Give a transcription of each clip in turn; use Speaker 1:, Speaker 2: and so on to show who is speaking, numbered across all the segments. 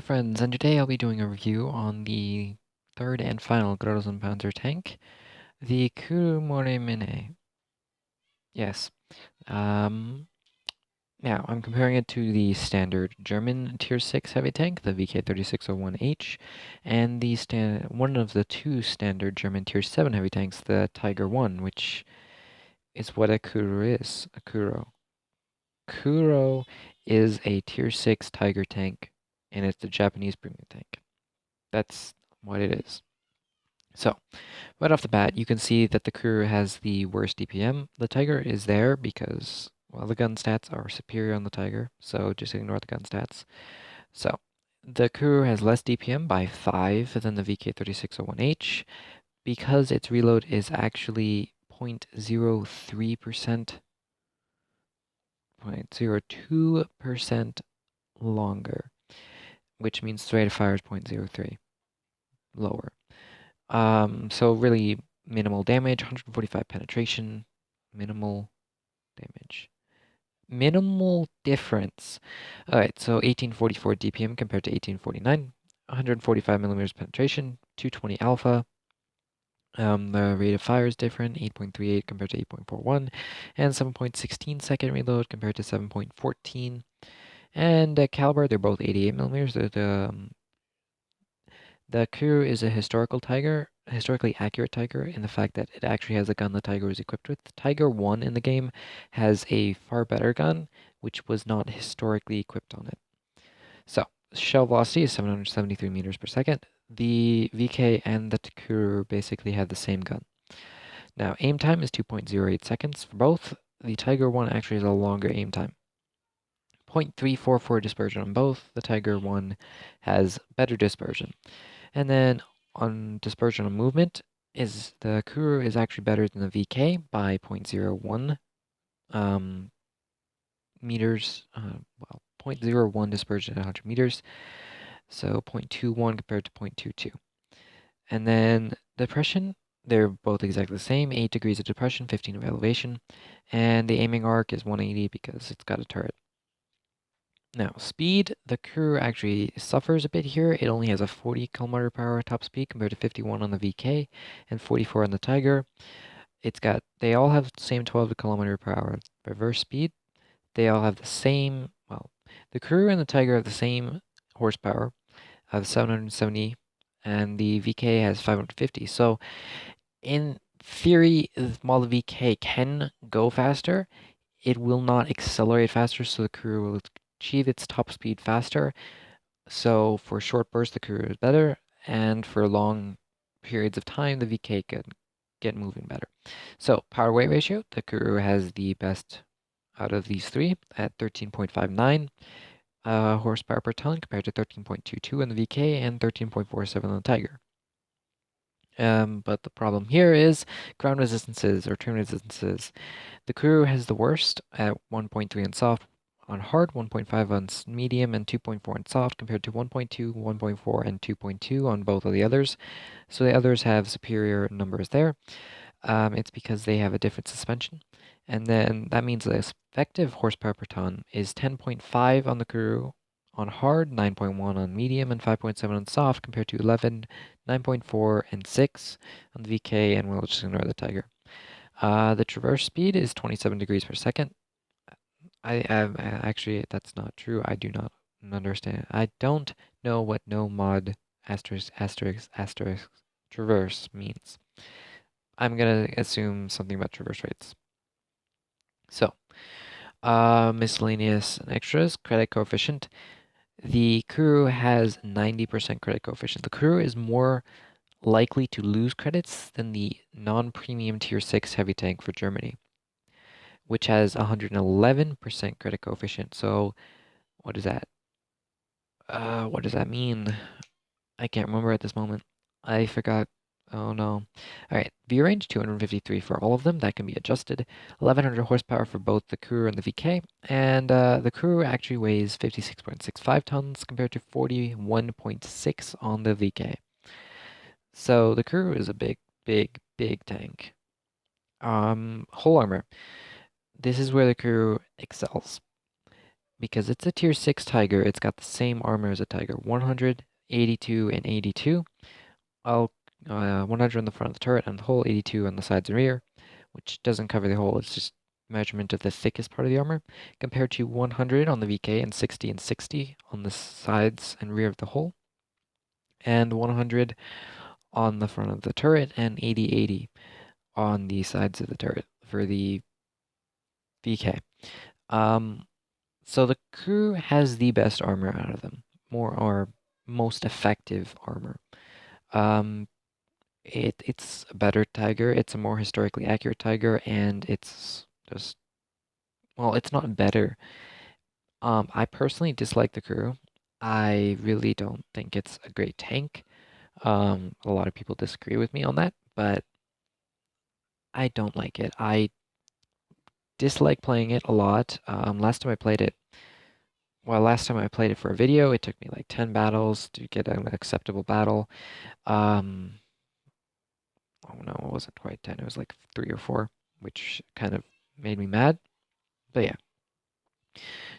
Speaker 1: friends, and today I'll be doing a review on the third and final Großen Panzer tank, the Kuro Mori Mine. Yes. Um, Now, I'm comparing it to the standard German Tier 6 heavy tank, the VK3601H, and the one of the two standard German Tier 7 heavy tanks, the Tiger 1, which is what a Kuro is, a Kuro. Kuro is a Tier 6 Tiger tank, and it's the Japanese premium tank. That's what it is. So, right off the bat, you can see that the Kuro has the worst DPM. The Tiger is there because, well, the gun stats are superior on the Tiger, so just ignore the gun stats. So, the Kuro has less DPM by 5 than the VK3601H because its reload is actually 0.03%, 0.02% longer, which means the rate of fire is 0.03 lower. So really minimal damage, 145 penetration, minimal damage. Minimal difference. Alright, so 1844 DPM compared to 1849, 145 millimeters penetration, 220 alpha. The rate of fire is different, 8.38 compared to 8.41, and 7.16 second reload compared to 7.14. And caliber, they're both 88 millimeters. The Kuro is a historically accurate Tiger in the fact that it actually has a gun the Tiger was equipped with. Tiger 1 in the game has a far better gun, which was not historically equipped on it. So, shell velocity is 773 meters per second. The VK and the Kuro basically have the same gun. Now, aim time is 2.08 seconds for both. The Tiger 1 actually has a longer aim time. 0.344 dispersion on both. The Tiger 1 has better dispersion. And then on dispersion on movement, the Kuro is actually better than the VK by 0.01 meters. Well, 0.01 dispersion at 100 meters. So 0.21 compared to 0.22. And then depression, they're both exactly the same. 8 degrees of depression, 15 of elevation. And the aiming arc is 180 because it's got a turret. Now, speed, the Kuro actually suffers a bit here. It only has a 40 kilometer per hour top speed compared to 51 on the VK and 44 on the Tiger. They all have the same 12 kilometer per hour reverse speed. They all have the same, well, the Kuro and the Tiger have the same horsepower of 770, and the VK has 550. So, in theory, while the VK can go faster, it will not accelerate faster, so the Kuro will achieve its top speed faster. So for short bursts, the Kuro is better, and for long periods of time, the VK can get moving better. So power weight ratio, the Kuro has the best out of these three at 13.59 horsepower per ton compared to 13.22 on the VK and 13.47 on the Tiger. But the problem here is ground resistances or turn resistances. The Kuro has the worst at 1.3 on soft, on hard, 1.5 on medium, and 2.4 on soft, compared to 1.2, 1.4, and 2.2 on both of the others. So the others have superior numbers there. It's because they have a different suspension. And then that means the effective horsepower per ton is 10.5 on the Kuro on hard, 9.1 on medium, and 5.7 on soft, compared to 11, 9.4, and 6 on the VK, and we'll just ignore the Tiger. The traverse speed is 27 degrees per second. Actually, that's not true. I do not understand. I don't know what no mod asterisk asterisk asterisk traverse means. I'm gonna assume something about traverse rates. So, miscellaneous and extras, credit coefficient. The Kuro has 90% credit coefficient. The Kuro is more likely to lose credits than the non-premium tier 6 heavy tank for Germany, which has 111% credit coefficient. So what is that? What does that mean? I can't remember at this moment. I forgot. Oh no. Alright, view range 253 for all of them. That can be adjusted. 1100 horsepower for both the Kuro and the VK. And the Kuro actually weighs 56.65 tons compared to 41.6 on the VK. So the Kuro is a big, big, big tank. Hull armor. This is where the Kuro excels. because it's a tier 6 tiger, it's got the same armor as a tiger, 100, 82, and 82. I'll 100 on the front of the turret and the hull, 82 on the sides and rear, which doesn't cover the whole, it's just measurement of the thickest part of the armor, compared to 100 on the VK and 60 on the sides and rear of the hull, and 100 on the front of the turret and 80 on the sides of the turret for the VK. So the crew has the best armor out of them, more or most effective armor. It's a better tiger. It's a more historically accurate tiger, and it's just, well, it's not better. I personally dislike the crew. I really don't think it's a great tank. A lot of people disagree with me on that, but I don't like it. I dislike playing it a lot. Last time I played it, well, last time I played it for a video, it took me like 10 battles to get an acceptable battle. Um, oh no, it wasn't quite 10. It was like 3 or 4, which kind of made me mad. But yeah.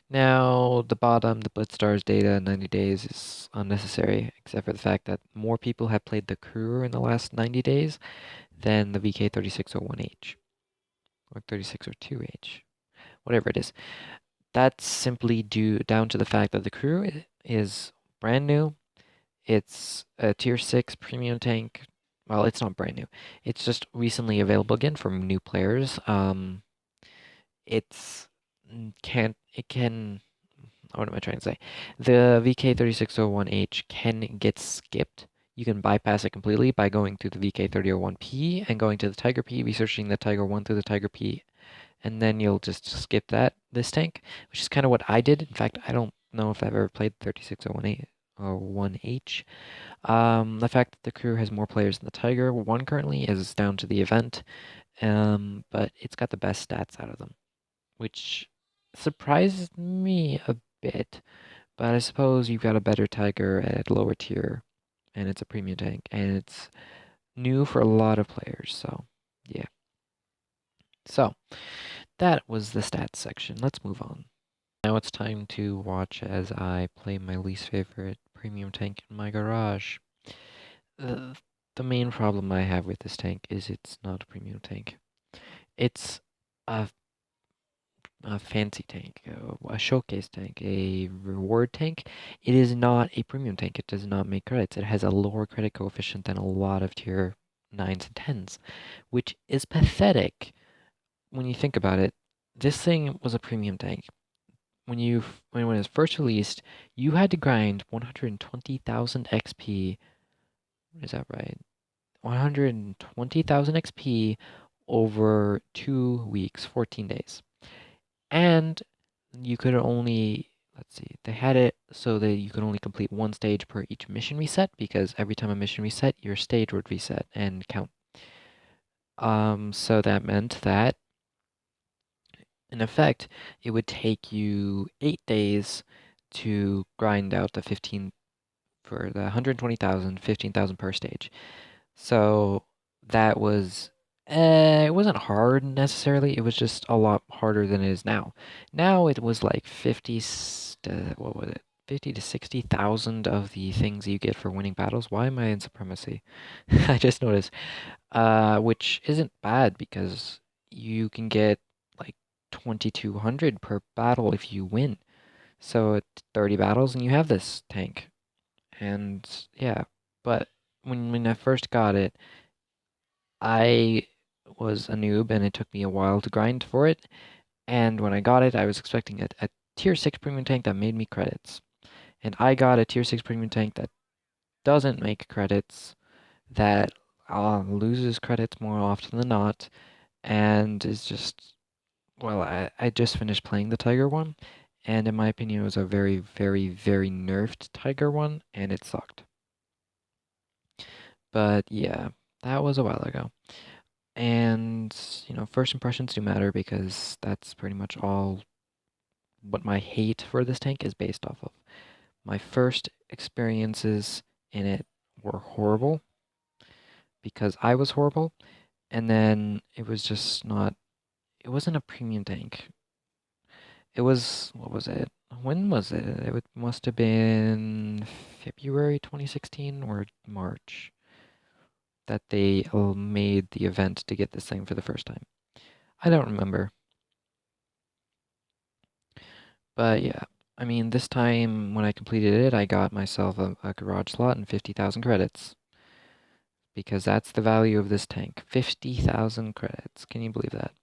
Speaker 1: Now, the bottom, the Blitz stars data 90 days is unnecessary, except for the fact that more people have played the Kuro in the last 90 days than the VK3601H, or 3602H, whatever it is. That's simply down to the fact that the Kuro is brand new. It's a tier 6 premium tank. Well, it's not brand new. It's just recently available again for new players. It's it can what am I trying to say? The VK3601H can get skipped. You can bypass it completely by going to the VK3001P and going to the Tiger P, researching the Tiger 1 through the Tiger P, and then you'll just skip this tank, which is kind of what I did. In fact, I don't know if I've ever played 36018 or 1H. The fact that the crew has more players than the Tiger 1 currently is down to the event, but it's got the best stats out of them, which surprised me a bit. But I suppose you've got a better Tiger at lower tier, and it's a premium tank, and it's new for a lot of players, so yeah. So, that was the stats section. Let's move on. Now it's time to watch as I play my least favorite premium tank in my garage. The main problem I have with this tank is it's not a premium tank. It's a fancy tank, a showcase tank, a reward tank. It is not a premium tank. It does not make credits. It has a lower credit coefficient than a lot of tier 9s and 10s, which is pathetic when you think about it. This thing was a premium tank. When it was first released, you had to grind 120,000 XP. Is that right? 120,000 XP over 2 weeks, 14 days. And you could only, let's see, they had it so that you could only complete one stage per each mission reset, because every time a mission reset, your stage would reset and count. So that meant that, in effect, it would take you 8 days to grind out the 15 for the 120,000, 15,000 per stage. So that was, it wasn't hard necessarily. It was just a lot harder than it is now. Now it was like 50, what was it? 50 to 60,000 of the things you get for winning battles. Why am I in supremacy? I just noticed. Which isn't bad because you can get like 2,200 per battle if you win. So it's 30 battles and you have this tank. And yeah, but when I first got it, I was a noob and it took me a while to grind for it. And when I got it, I was expecting a tier 6 premium tank that made me credits. And I got a tier 6 premium tank that doesn't make credits, that loses credits more often than not, and is just, well, I just finished playing the Tiger one, and in my opinion, it was a very, very, very nerfed Tiger one, and it sucked. But yeah, that was a while ago. And, first impressions do matter because that's pretty much all what my hate for this tank is based off of. My first experiences in it were horrible because I was horrible, and then it was just not, it wasn't a premium tank. It was, what was it? when was it? Must have been February 2016 or March that they made the event to get this thing for the first time. I don't remember. But yeah, I mean, this time when I completed it, I got myself a garage slot and 50,000 credits. Because that's the value of this tank. 50,000 credits. Can you believe that?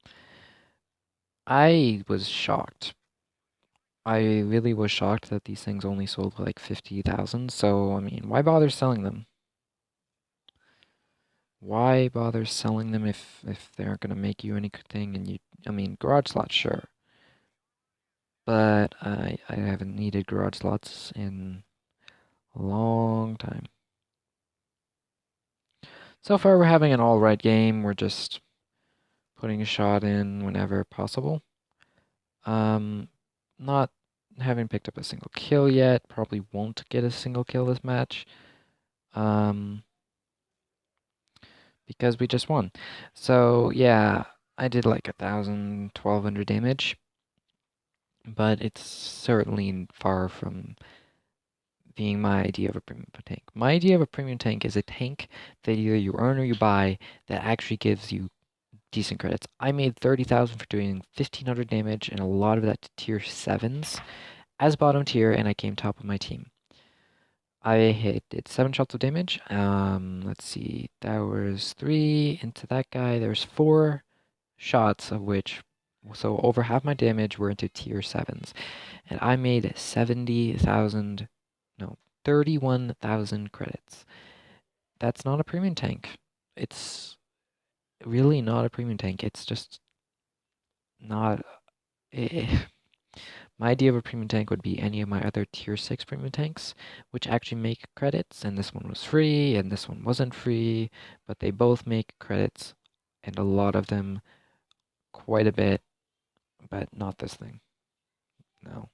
Speaker 1: I was shocked. I really was shocked that these things only sold for like 50,000. So, I mean, why bother selling them? Why bother selling them if they aren't going to make you anything and I mean, garage slots, sure. But I haven't needed garage slots in a long time. So far, we're having an alright game. We're just putting a shot in whenever possible. Not having picked up a single kill yet. Probably won't get a single kill this match. Um, because we just won. So yeah, I did like 1,000, 1,200 damage, but it's certainly far from being my idea of a premium tank. My idea of a premium tank is a tank that either you earn or you buy that actually gives you decent credits. I made 30,000 for doing 1,500 damage, and a lot of that to tier 7s as bottom tier, and I came top of my team. Did 7 shots of damage. Let's see, there was 3 into that guy. There's 4 shots of which, so over half my damage were into tier 7s, and I made 70,000, no, 31,000 credits. That's not a premium tank. It's really not a premium tank. It's just not. My idea of a premium tank would be any of my other tier 6 premium tanks, which actually make credits, and this one was free, and this one wasn't free, but they both make credits, and a lot of them, quite a bit, but not this thing. No.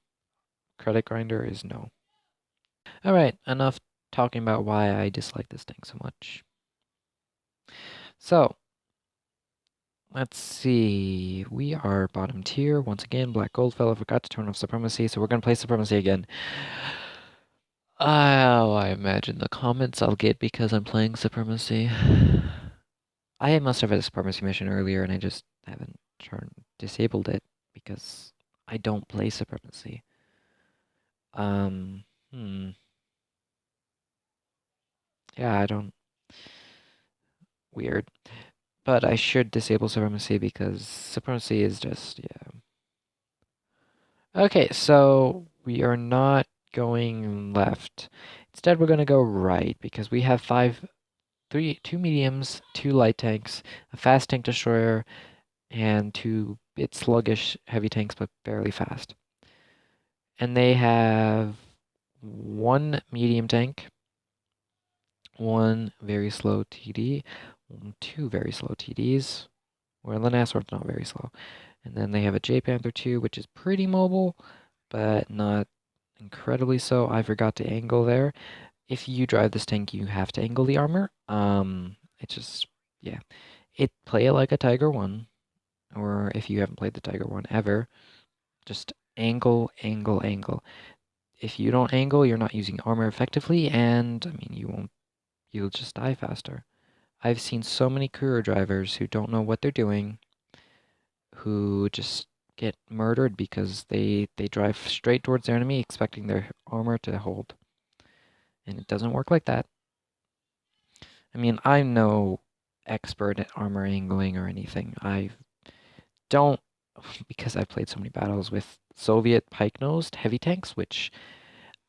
Speaker 1: Credit grinder is no. Alright, enough talking about why I dislike this thing so much. So, let's see. We are bottom tier. Once again, Black Gold Fellow forgot to turn off Supremacy, so we're going to play Supremacy again. Oh, I imagine the comments I'll get because I'm playing Supremacy. I must have had a Supremacy mission earlier and I just haven't disabled it because I don't play Supremacy. Um, hmm. Yeah, I don't. Weird. But I should disable Supremacy because Supremacy is just, yeah. Okay, so we are not going left. Instead, we're going to go right because we have two mediums, 2 light tanks, a fast tank destroyer, and 2 bit sluggish heavy tanks but fairly fast. And they have 1 medium tank, 1 very slow TD, 2 very slow TDs. Well, the Nashorn's not very slow. And then they have a J Panther 2, which is pretty mobile, but not incredibly so. I forgot to angle there. If you drive this tank, you have to angle the armor. It just, yeah. Play it like a Tiger 1, or if you haven't played the Tiger 1 ever, just angle, angle, angle. If you don't angle, you're not using armor effectively, and I mean, you'll just die faster. I've seen so many Kuro drivers who don't know what they're doing, who just get murdered because they drive straight towards their enemy expecting their armor to hold. And it doesn't work like that. I mean, I'm no expert at armor angling or anything. I don't, because I've played so many battles with Soviet pike-nosed heavy tanks, which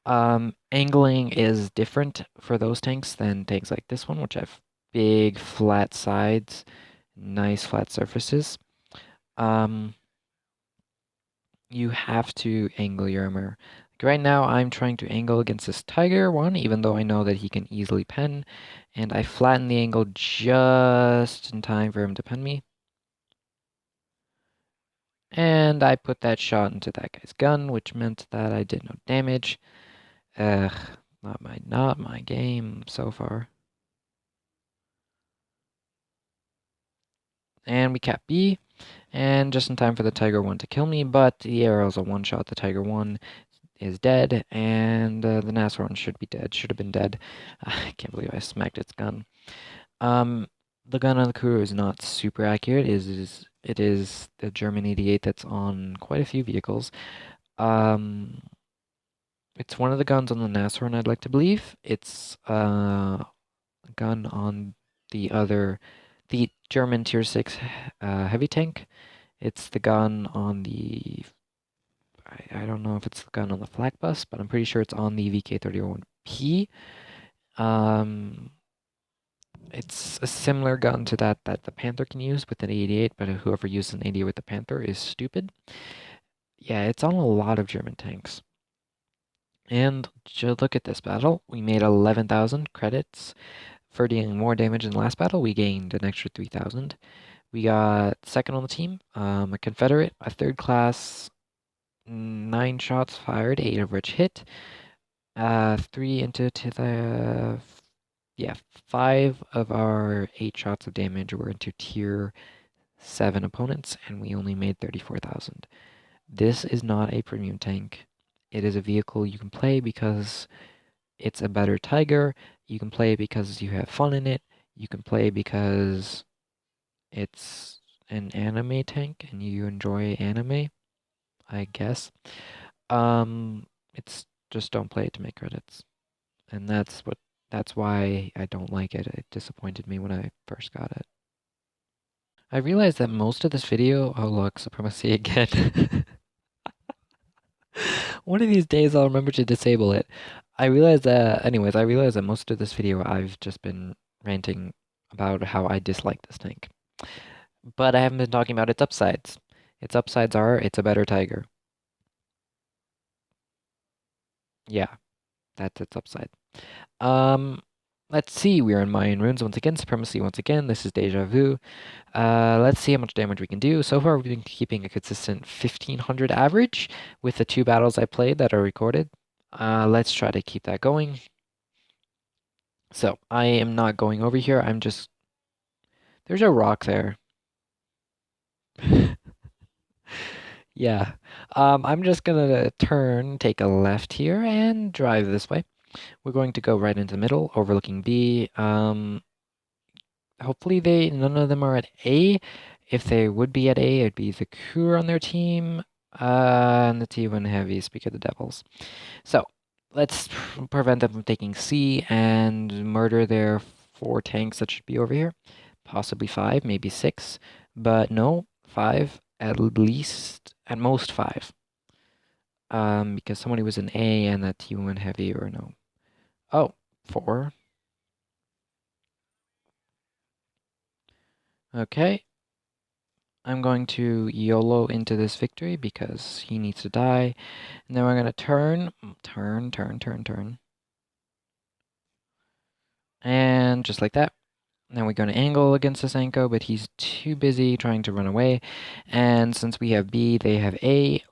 Speaker 1: angling is different for those tanks than tanks like this one, which have big flat sides, nice flat surfaces. You have to angle your armor. Like right now, I'm trying to angle against this Tiger one, even though I know that he can easily pen, and I flatten the angle just in time for him to pen me. And I put that shot into that guy's gun, which meant that I did no damage. Ugh, not my game so far. And we cap B, and just in time for the Tiger 1 to kill me, but the arrow's a one-shot the Tiger 1. is dead, and the Nashorn should be dead. Should have been dead. I can't believe I smacked its gun. The gun on the Kuro is not super accurate. It is the German 88 that's on quite a few vehicles. It's one of the guns on the Nashorn, I'd like to believe. It's a gun on the German Tier 6 heavy tank. It's the gun on the, I don't know if it's the gun on the flak bus, but I'm pretty sure it's on the VK31P. It's a similar gun to that the Panther can use with an 88, but whoever uses an 88 with the Panther is stupid. Yeah, it's on a lot of German tanks. And look at this battle. We made 11,000 credits for dealing more damage in the last battle. We gained an extra 3,000. We got second on the team, a Confederate, a third class, 9 shots fired, 8 of which hit. 3 into to the, yeah, 5 of our 8 shots of damage were into tier 7 opponents, and we only made 34,000. This is not a premium tank. It is a vehicle you can play because it's a better Tiger. You can play because you have fun in it. You can play because it's an anime tank and you enjoy anime, I guess. It's just don't play it to make credits. And that's why I don't like it. It disappointed me when I first got it. I realized that most of this video, oh look, supremacy again. One of these days I'll remember to disable it. I realized that most of this video I've just been ranting about how I dislike this tank. But I haven't been talking about its upsides. Its upsides are it's a better Tiger. Yeah, that's its upside. Um, let's see. We're in Mayan runes once again. Supremacy once again. This is deja vu. Let's see how much damage we can do. So far, we've been keeping a consistent 1,500 average with the 2 battles I played that are recorded. Let's try to keep that going. So I am not going over here. There's a rock there. Yeah. I'm just gonna take a left here and drive this way. We're going to go right into the middle, overlooking B. Hopefully none of them are at A. If they would be at A, it'd be the Kuro on their team, and the T1 Heavy, speak of the devils. So, let's prevent them from taking C and murder their 4 tanks that should be over here. Possibly 5, maybe 6, but no, 5, at least, at most 5. Because somebody was an A and that T1 Heavy or no. Oh, 4. Okay. I'm going to YOLO into this victory because he needs to die. And then we're going to turn. And just like that. Then we're going to angle against Sasenko, but he's too busy trying to run away. And since we have B, they have A,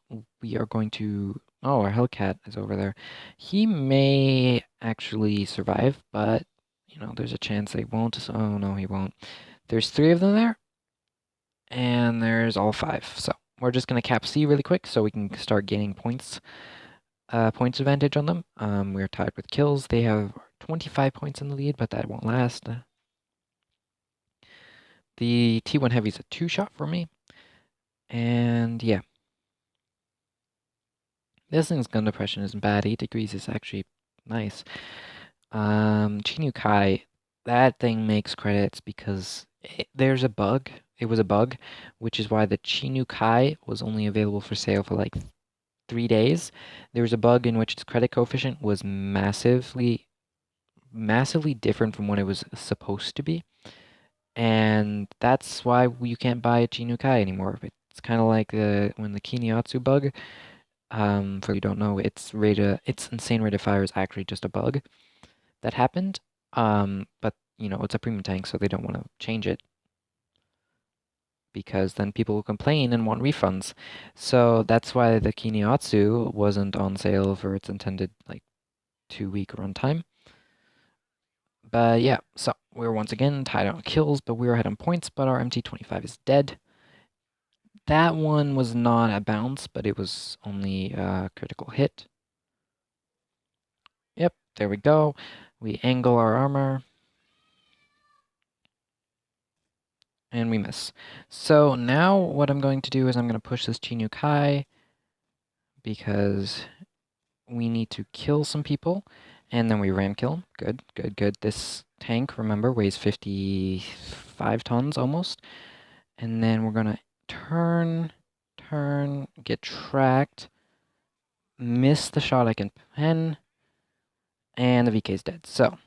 Speaker 1: we are going to... Oh, our Hellcat is over there. He may actually survive, but, you know, there's a chance they won't. Oh, no, he won't. There's 3 of them there. And there's all 5. So we're just going to cap C really quick so we can start gaining points advantage on them. We're tied with kills. They have 25 points in the lead, but that won't last. The T1 Heavy's a 2-shot for me. And yeah. This thing's gun depression isn't bad. 8 degrees is actually nice. Chinyu Kai, that thing makes credits because there's a bug. It was a bug, which is why the Chinyu Kai was only available for sale for like 3 days. There was a bug in which its credit coefficient was massively different from what it was supposed to be. And that's why you can't buy a Chinyu Kai anymore. It's kind of like when the Kiniatsu bug, for you don't know, its insane rate of fire is actually just a bug that happened. But you know, it's a premium tank, so they don't want to change it because then people will complain and want refunds. So that's why the Kiniatsu wasn't on sale for its intended like 2-week runtime. But yeah, so we're once again tied on kills, but we're ahead on points, but our MT-25 is dead. That one was not a bounce, but it was only a critical hit. There we go. We angle our armor. And we miss. So now what I'm going to do is I'm going to push this Chinyu Kai because we need to kill some people. And then we ram kill. Good, good, good. This tank, remember, weighs 55 tons almost. And then we're going to turn, get tracked, miss the shot I can pen, and the VK's dead. So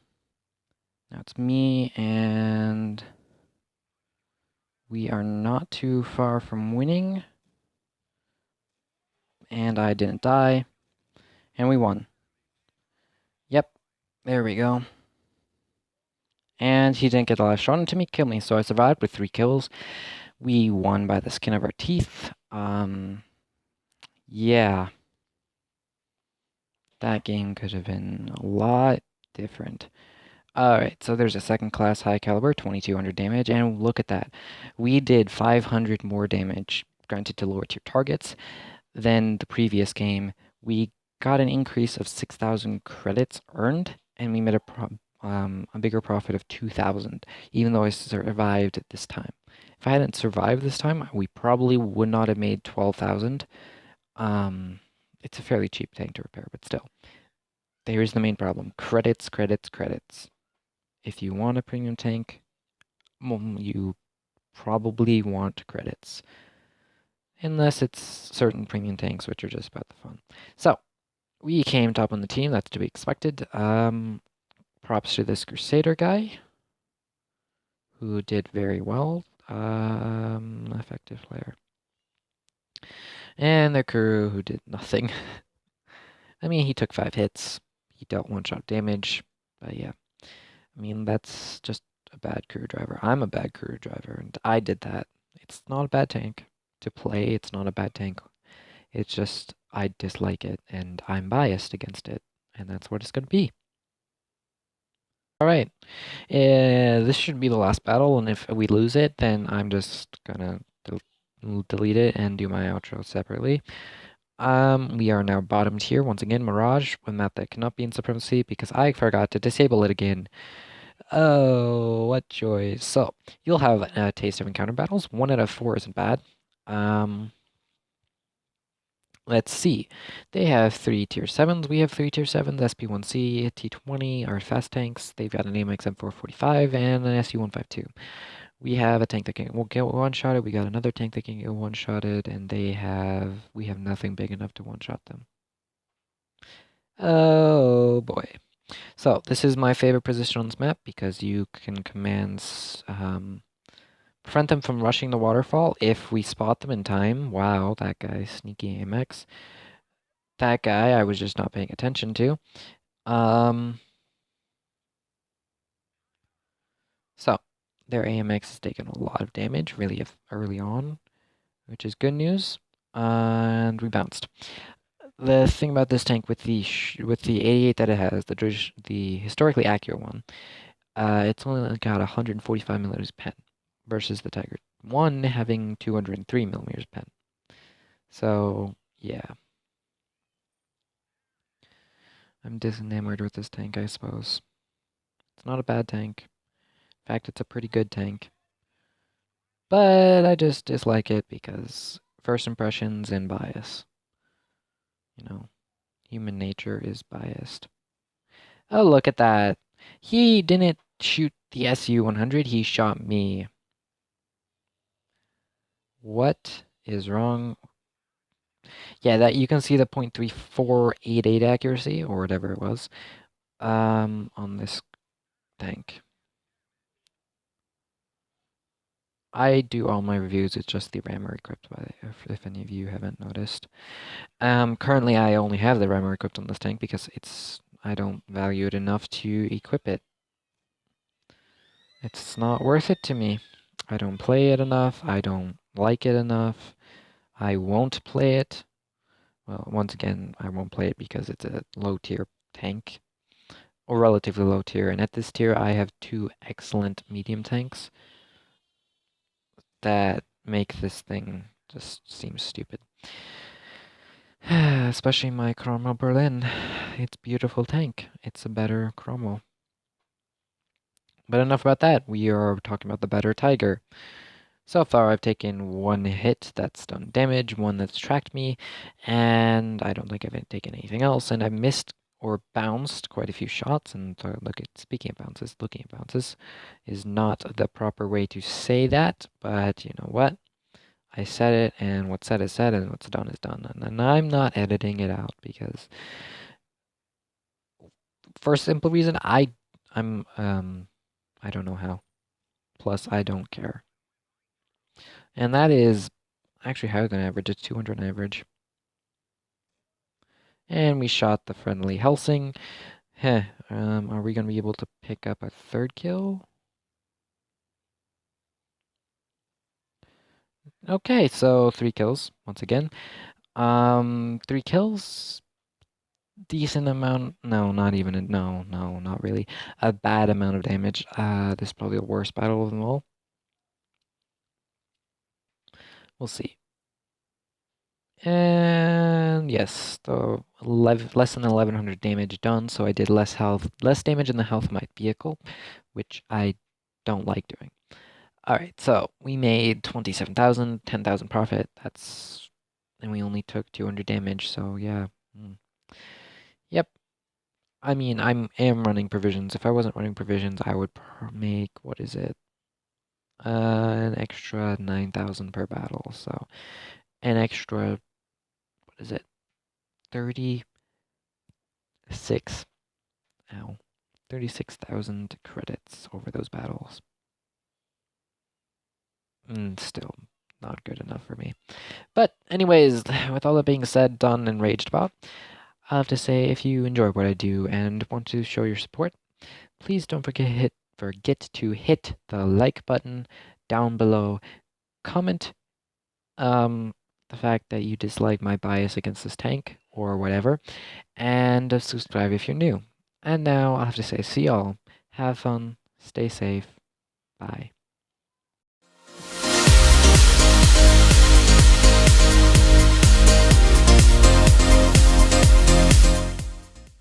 Speaker 1: now it's me, and we are not too far from winning. And I didn't die. And we won. Yep, there we go. And he didn't get the last shot into me, kill me. So I survived with 3 kills. We won by the skin of our teeth. Yeah. That game could have been a lot different. Alright, so there's a second class high caliber, 2200 damage, and look at that. We did 500 more damage, granted to lower tier targets, than the previous game. We got an increase of 6,000 credits earned, and we made a bigger profit of 2,000, even though I survived at this time. If I hadn't survived this time, we probably would not have made 12,000. It's a fairly cheap tank to repair, but still. There's the main problem. Credits, credits, credits. If you want a premium tank, you probably want credits. Unless it's certain premium tanks, which are just about the fun. So, we came top on the team. That's to be expected. Props to this Crusader guy, who did very well. Effective player. And the Kuro, who did nothing. I mean, he took 5 hits. He dealt 1-shot damage. But yeah, I mean, that's just a bad Kuro driver. I'm a bad Kuro driver, and I did that. It's not a bad tank to play. It's not a bad tank. It's just I dislike it, and I'm biased against it, and that's what it's going to be. All right, this should be the last battle, and if we lose it, then I'm just gonna delete it and do my outro separately. We are now bottom tier once again. Mirage, a map that cannot be in supremacy because I forgot to disable it again. Oh, what joy! So you'll have a taste of encounter battles. 1 out of 4 isn't bad. Let's see. They have 3 tier 7s. We have 3 tier 7s. SP1C, T20 are fast tanks. They've got an AMX M445 and an SU152. We have a tank that can get one-shotted. We got another tank that can get one-shotted, and we have nothing big enough to one-shot them. Oh boy. So this is my favorite position on this map because you can commands prevent them from rushing the waterfall if we spot them in time. Wow, that guy, sneaky AMX. That guy I was just not paying attention to. So their AMX has taken a lot of damage really early on, which is good news. And we bounced. The thing about this tank with the 88 that it has, the historically accurate one, it's only got 145 millimeters pen versus the Tiger 1 having 203 millimeters pen. So yeah, I'm disenamored with this tank, I suppose. It's not a bad tank. In fact, it's a pretty good tank. But I just dislike it because first impressions and bias. You know, human nature is biased. Oh, look at that. He didn't shoot the SU-100, he shot me. What is wrong? Yeah, that you can see the .3488 accuracy, or whatever it was, on this tank. I do all my reviews, it's just the rammer equipped, if any of you haven't noticed. Currently I only have the rammer equipped on this tank because I don't value it enough to equip it. It's not worth it to me. I don't play it enough, I don't like it enough, I won't play it. Well, once again, I won't play it because it's a low tier tank, or relatively low tier, and at this tier I have 2 excellent medium tanks that make this thing just seem stupid. Especially my Carmel Berlin. its beautiful tank. It's a better Chromo. But enough about that. We are talking about the better Tiger. So far, I've taken one hit that's done damage, one that's tracked me, and I don't think I've taken anything else. And I've missed or bounced quite a few shots. And speaking of bounces, looking at bounces is not the proper way to say that. But you know what? I said it, and what's said is said, and what's done is done. And I'm not editing it out because, for a simple reason, I don't know how. Plus, I don't care. And that is actually higher than average. It's 200 on average. And we shot the friendly Helsing. Heh, are we going to be able to pick up a third kill? Okay, so 3 kills, once again. 3 kills, decent amount. No, not even. No, not really. A bad amount of damage. This is probably the worst battle of them all. We'll see. And yes, the less than 1100 damage done, so I did less damage in the health of my vehicle, which I don't like doing. All right, so we made 27,000, 10,000 profit. And we only took 200 damage, so yeah. Yep. I mean, am running provisions. If I wasn't running provisions, I would make, what is it? An extra 9,000 per battle, so an extra, what is it? 36, ow, 36,000 credits over those battles. Still not good enough for me. But anyways, with all that being said, done, and raged about, I'll have to say if you enjoy what I do and want to show your support, please don't forget to hit the like button down below. Comment the fact that you dislike my bias against this tank or whatever, and subscribe if you're new. And now I'll have to say, see y'all. Have fun. Stay safe. Bye.